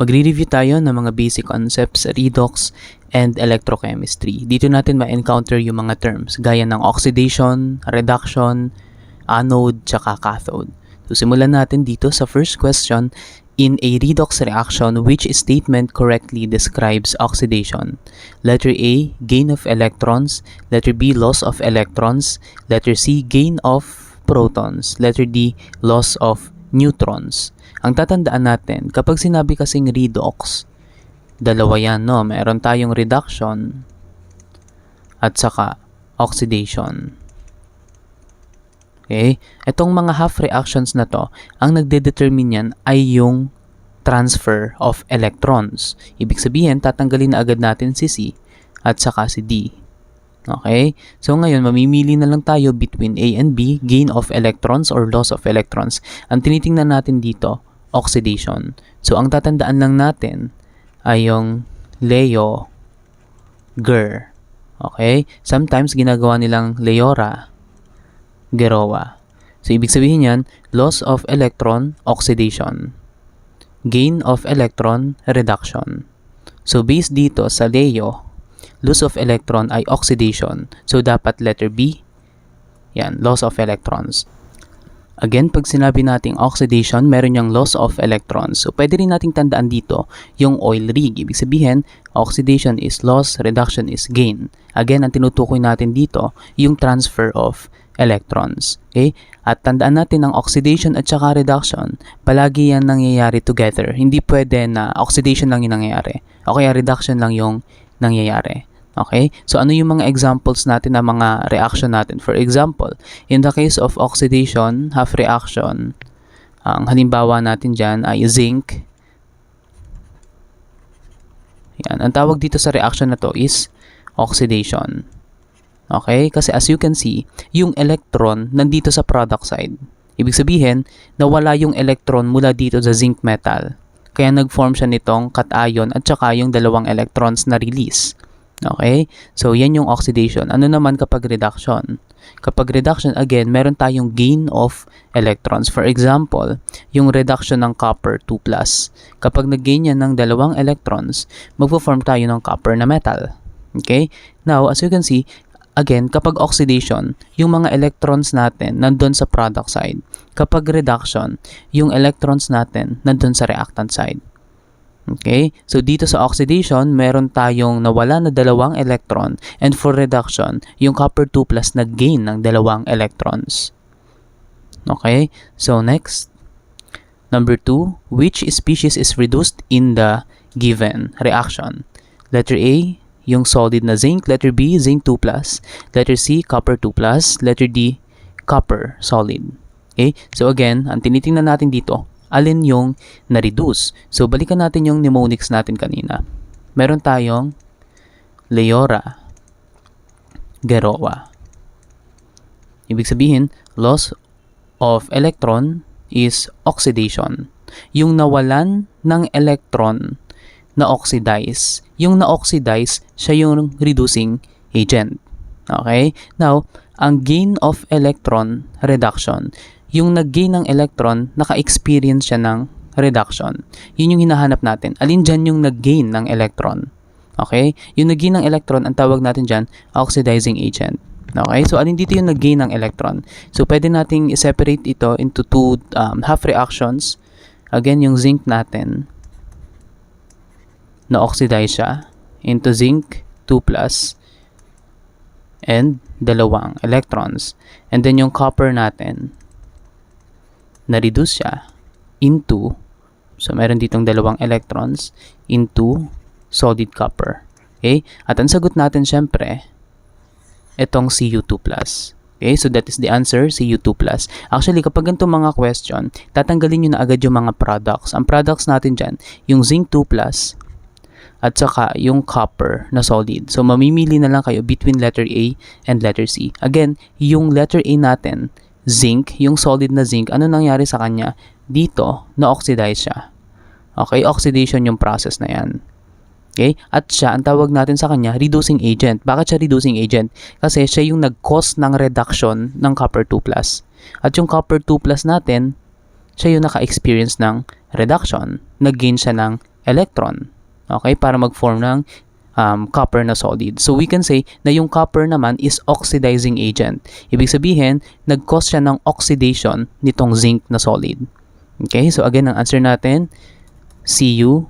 Magre-review tayo ng mga basic concepts sa redox and electrochemistry. Dito natin ma-encounter yung mga terms gaya ng oxidation, reduction, anode, tsaka cathode. So simulan natin dito sa first question. In a redox reaction, which statement correctly describes oxidation? Letter A, gain of electrons. Letter B, loss of electrons. Letter C, gain of protons. Letter D, loss of neutrons. Ang tatandaan natin, kapag sinabi kasing redox, dalawa yan, no? Meron tayong reduction at saka oxidation. Okay? Itong mga half reactions na to, ang nagde-determine yan ay yung transfer of electrons. Ibig sabihin, tatanggalin na agad natin si C at saka si D. Okay? So ngayon, mamimili na lang tayo between A and B, gain of electrons or loss of electrons. Ang tinitingnan natin dito, oxidation. So ang tatandaan lang natin ay yung Leo, Ger. Okay? Sometimes ginagawa nilang Leora, Geroa. So ibig sabihin yan, loss of electron, oxidation. Gain of electron, reduction. So based dito sa Leo, loss of electron ay oxidation. So dapat letter B, yan, loss of electrons. Again, pag sinabi nating oxidation, meron yung loss of electrons. So pwede rin nating tandaan dito yung oil rig. Ibig sabihin, oxidation is loss, reduction is gain. Again, ang tinutukoy natin dito, yung transfer of electrons. Okay? At tandaan natin ang oxidation at saka reduction, palagi yan nangyayari together. Hindi pwede na oxidation lang yung nangyayari. O kaya reduction lang yung nangyayari. Okay? So, ano yung mga examples natin ng mga reaction natin? For example, in the case of oxidation, half reaction, ang halimbawa natin dyan ay zinc. Yan. Ang tawag dito sa reaction na to is oxidation. Okay? Kasi as you can see, yung electron nandito sa product side. Ibig sabihin, nawala yung electron mula dito sa zinc metal. Kaya nag-form siya nitong cation at saka yung dalawang electrons na release. Okay? So, yan yung oxidation. Ano naman kapag reduction? Kapag reduction, again, meron tayong gain of electrons. For example, yung reduction ng copper 2+. Kapag nag-gain yan ng dalawang electrons, magpo-form tayo ng copper na metal. Okay? Now, as you can see, again, kapag oxidation, yung mga electrons natin nandun sa product side. Kapag reduction, yung electrons natin nandun sa reactant side. Okay? So, dito sa oxidation, meron tayong nawala na dalawang electron. And for reduction, yung copper 2+ nag-gain ng dalawang electrons. Okay? So, next. Number 2, which species is reduced in the given reaction? Letter A, yung solid na zinc. Letter B, zinc 2+. Letter C, copper 2+. Letter D, copper solid. Okay? So, again, ang tinitingnan natin dito, alin yung na-reduce. So, balikan natin yung mnemonics natin kanina. Meron tayong Leora, Geroa. Ibig sabihin, loss of electron is oxidation. Yung nawalan ng electron na oxidize. Yung na-oxidize, siya yung reducing agent. Okay? Now, ang gain of electron, reduction. Yung nag-gain ng electron, naka-experience siya ng reduction. Yun yung hinahanap natin. Alin dyan yung nag-gain ng electron? Okay? Yung nag-gain ng electron, ang tawag natin dyan, oxidizing agent. Okay? So, alin dito yung nag-gain ng electron? So, pwede nating i-separate ito into two half reactions. Again, yung zinc natin, na-oxidize siya into zinc 2+ and dalawang electrons. And then, yung copper natin, na-reduce siya into, so meron ditong dalawang electrons, into solid copper. Okay? At ang sagot natin syempre, itong Cu2+. Okay? So that is the answer, Cu2+. Actually, kapag ganito mga question, tatanggalin nyo na agad yung mga products. Ang products natin dyan, yung zinc 2+, at saka yung copper na solid. So mamimili na lang kayo between letter A and letter C. Again, yung letter A natin, zinc, yung solid na zinc, ano nangyari sa kanya? Dito, na-oxidize siya. Okay, oxidation yung process na yan. Okay, at siya, ang tawag natin sa kanya, reducing agent. Bakit siya reducing agent? Kasi siya yung nag-cause ng reduction ng copper 2+. At yung copper 2+ natin, siya yung naka-experience ng reduction. Nag-gain siya ng electron. Okay, para mag-form ng copper na solid. So we can say na yung copper naman is oxidizing agent. Ibig sabihin, nag-cause siya ng oxidation nitong zinc na solid. Okay, so again, ang answer natin, Cu2+.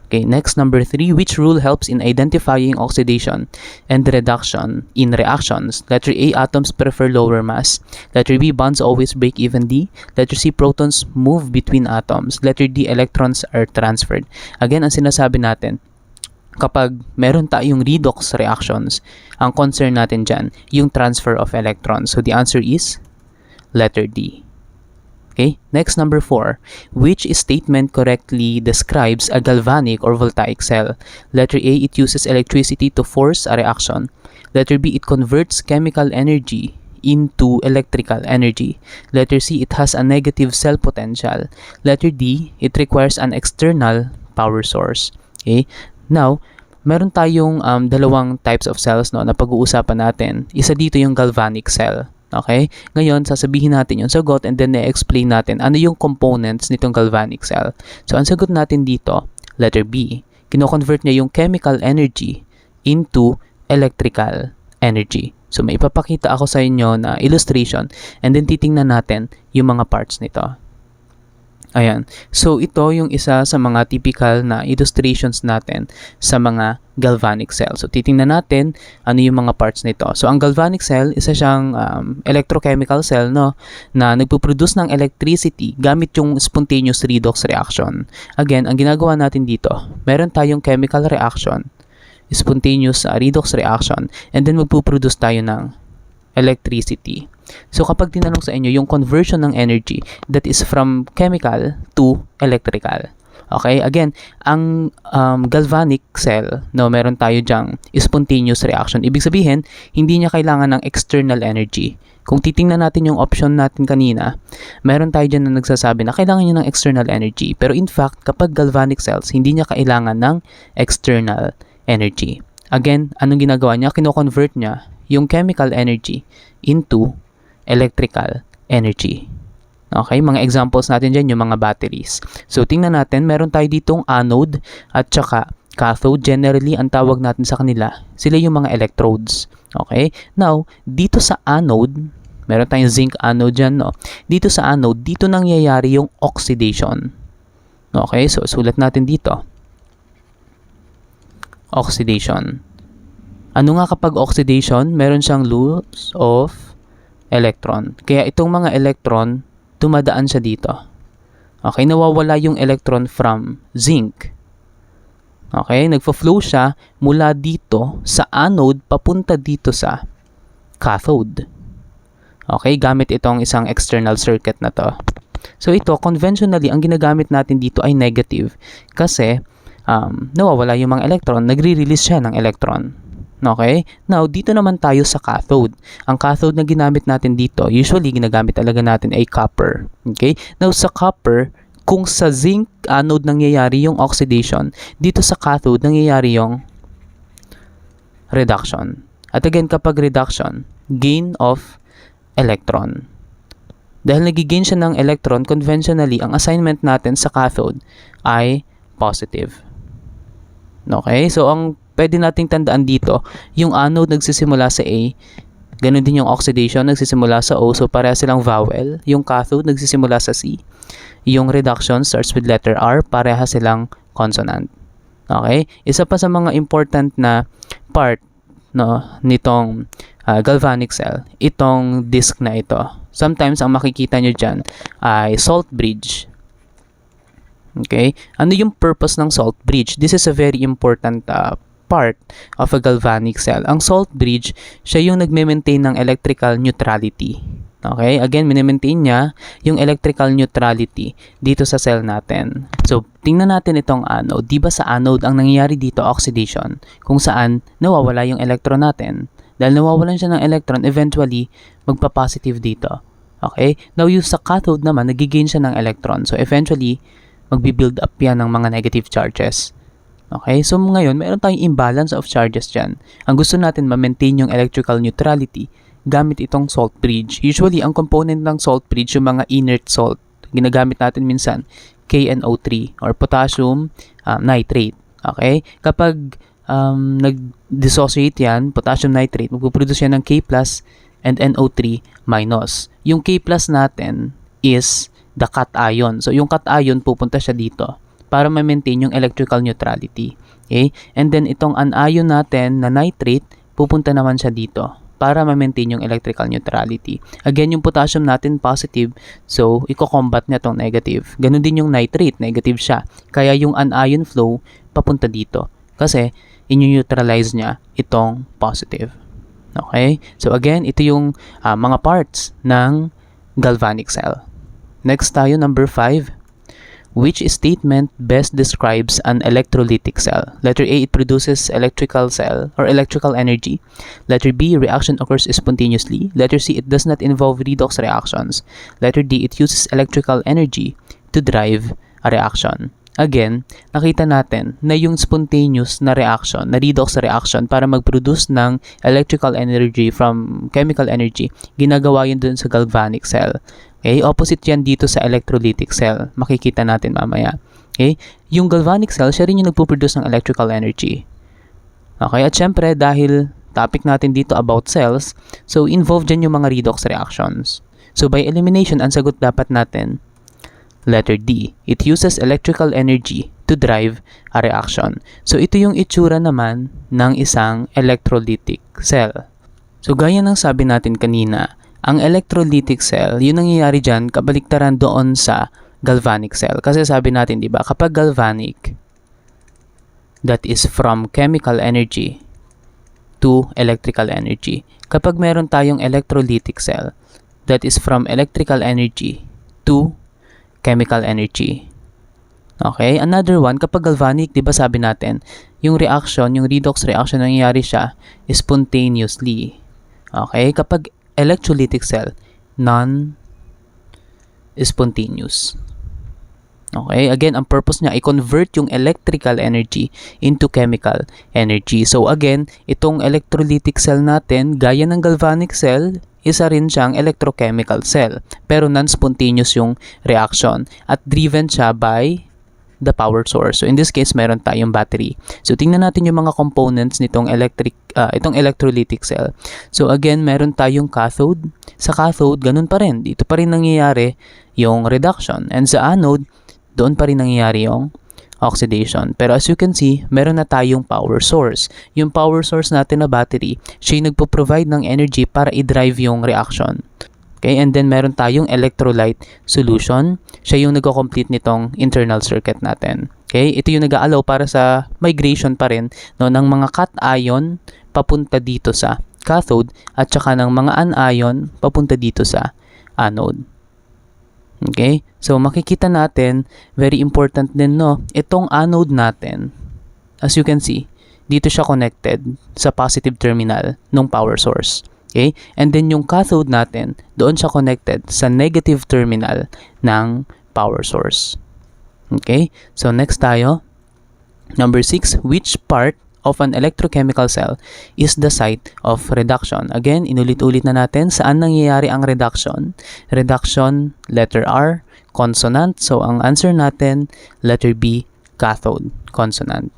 Okay, next, number 3, which rule helps in identifying oxidation and reduction in reactions? Letter A, atoms prefer lower mass. Letter B, bonds always break evenly. Letter C, protons move between atoms. Letter D, electrons are transferred. Again, ang sinasabi natin, kapag meron tayong redox reactions, ang concern natin dyan, yung transfer of electrons. So the answer is letter D. Okay, next, number 4. Which statement correctly describes a galvanic or voltaic cell? Letter A, it uses electricity to force a reaction. Letter B, it converts chemical energy into electrical energy. Letter C, it has a negative cell potential. Letter D, it requires an external power source. Okay, now, meron tayong dalawang types of cells na pag-uusapan natin. Isa dito yung galvanic cell. Okay? Ngayon, sasabihin natin yung sagot and then i-explain natin ano yung components nitong galvanic cell. So, ang sagot natin dito, letter B. Kino-convert niya yung chemical energy into electrical energy. So, may ipapakita ako sa inyo na illustration and then titingnan natin yung mga parts nito. Ayan. So, ito yung isa sa mga typical na illustrations natin sa mga galvanic cell. So, titingnan natin ano yung mga parts nito. So, ang galvanic cell, isa siyang electrochemical cell, no, na nagpo-produce ng electricity gamit yung spontaneous redox reaction. Again, ang ginagawa natin dito, meron tayong chemical reaction, spontaneous redox reaction, and then magpo-produce tayo ng electricity. So, kapag tinanong sa inyo yung conversion ng energy that is from chemical to electrical. Okay? Again, ang galvanic cell, no, meron tayo dyang spontaneous reaction. Ibig sabihin, hindi niya kailangan ng external energy. Kung titingnan natin yung option natin kanina, meron tayo dyan na nagsasabi na kailangan niya ng external energy. Pero in fact, kapag galvanic cells, hindi niya kailangan ng external energy. Again, anong ginagawa niya? Kino-convert niya yung chemical energy into electrical energy. Okay, mga examples natin dyan, yung mga batteries. So, tingnan natin, meron tayo ditong anode at saka cathode. Generally, ang tawag natin sa kanila, sila yung mga electrodes. Okay, now, dito sa anode, meron tayong zinc anode dyan, no? Dito sa anode, dito nangyayari yung oxidation. Okay, so sulat natin dito. Oxidation. Ano nga kapag oxidation? Meron siyang loss of electron. Kaya itong mga electron, dumadaan siya dito. Okay, nawawala yung electron from zinc. Okay, nagfo-flow siya mula dito sa anode papunta dito sa cathode. Okay, gamit itong isang external circuit na to. So ito, conventionally, ang ginagamit natin dito ay negative kasi nawawala yung mga electron, nagre-release siya ng electron. Okay? Now, dito naman tayo sa cathode. Ang cathode na ginamit natin dito, usually ginagamit talaga natin ay copper. Okay? Now, sa copper, kung sa zinc anode nangyayari yung oxidation, dito sa cathode nangyayari yung reduction. At again, kapag reduction, gain of electron. Dahil nagigain siya ng electron, conventionally, ang assignment natin sa cathode ay positive. Okay? So, ang pwede nating tandaan dito, yung anode nagsisimula sa A, ganun din yung oxidation nagsisimula sa O, so pareha silang vowel. Yung cathode nagsisimula sa C. Yung reduction starts with letter R, pareha silang consonant. Okay? Isa pa sa mga important na part, no, nitong galvanic cell, itong disk na ito. Sometimes, ang makikita nyo dyan ay salt bridge. Okay? Ano yung purpose ng salt bridge? This is a very important part of a galvanic cell. Ang salt bridge, siya yung nagme-maintain ng electrical neutrality. Okay? Again, mini-maintain niya yung electrical neutrality dito sa cell natin. So, tingnan natin itong anode. Diba sa anode, ang nangyayari dito, oxidation, kung saan nawawala yung electron natin. Dahil nawawalan siya ng electron, eventually, magpa-positive dito. Okay? Now, yung sa cathode naman, nagigain siya ng electron. So, eventually, magbi-build up yan ng mga negative charges. Okay? So, ngayon, meron tayong imbalance of charges dyan. Ang gusto natin, ma-maintain yung electrical neutrality gamit itong salt bridge. Usually, ang component ng salt bridge, yung mga inert salt, ginagamit natin minsan KNO3 or potassium nitrate. Okay? Kapag nag-dissociate yan, potassium nitrate, magpuproduce yan ng K plus and NO3 minus. Yung K plus natin is the cation. So, yung cation pupunta siya dito para ma-maintain yung electrical neutrality. Okay? And then, itong anion natin na nitrate, pupunta naman siya dito para ma-maintain yung electrical neutrality. Again, yung potassium natin positive, so i-combat niya tong negative. Ganun din yung nitrate, negative siya. Kaya yung anion flow papunta dito kasi in-neutralize niya itong positive. Okay? So again, ito yung mga parts ng galvanic cell. Next tayo, number 5. Which statement best describes an electrolytic cell? Letter A, it produces electrical cell or electrical energy. Letter B, reaction occurs spontaneously. Letter C, it does not involve redox reactions. Letter D, it uses electrical energy to drive a reaction. Again, nakita natin na yung spontaneous na reaction, na redox reaction para mag-produce ng electrical energy from chemical energy, ginagawa yun dun sa galvanic cell. Okay, opposite yan dito sa electrolytic cell. Makikita natin mamaya. Okay, yung galvanic cell, siya rin yung nagpo-produce ng electrical energy. Okay, at syempre, dahil topic natin dito about cells, so involved dyan yung mga redox reactions. So by elimination, ang sagot dapat natin, letter D. It uses electrical energy to drive a reaction. So ito yung itsura naman ng isang electrolytic cell. So gaya ng sabi natin kanina, ang electrolytic cell, yun nangyayari dyan kabaliktaran doon sa galvanic cell. Kasi sabi natin, di ba, kapag galvanic, that is from chemical energy to electrical energy. Kapag meron tayong electrolytic cell, that is from electrical energy to chemical energy. Okay? Another one, kapag galvanic, di ba sabi natin, yung reaction, yung redox reaction, nangyayari siya spontaneously. Okay? Kapag electrolytic cell, non-spontaneous. Okay? Again, ang purpose niya, i-convert yung electrical energy into chemical energy. So again, itong electrolytic cell natin, gaya ng galvanic cell, isa rin siyang electrochemical cell. Pero non-spontaneous yung reaction at driven siya by the power source. So in this case, meron tayong battery. So tingnan natin yung mga components nitong itong electrolytic cell. So again, meron tayong cathode. Sa cathode, ganun pa rin. Dito pa rin nangyayari yung reduction. And sa anode, doon pa rin nangyayari yung oxidation. Pero as you can see, meron na tayong power source. Yung power source natin na battery, siya yung nagpo-provide ng energy para i-drive yung reaction. Okay, and then meron tayong electrolyte solution. Siya yung nagko-complete nitong internal circuit natin. Okay, ito yung nag-a-allow para sa migration pa rin no, ng mga cation papunta dito sa cathode at saka ng mga anion papunta dito sa anode. Okay, so makikita natin, very important din no, itong anode natin, as you can see, dito siya connected sa positive terminal ng power source. Okay? And then yung cathode natin, doon siya connected sa negative terminal ng power source. Okay? So next tayo. Number 6, which part of an electrochemical cell is the site of reduction? Again, inulit-ulit na natin saan nangyayari ang reduction. Reduction, letter R, consonant. So ang answer natin, letter B, cathode, consonant.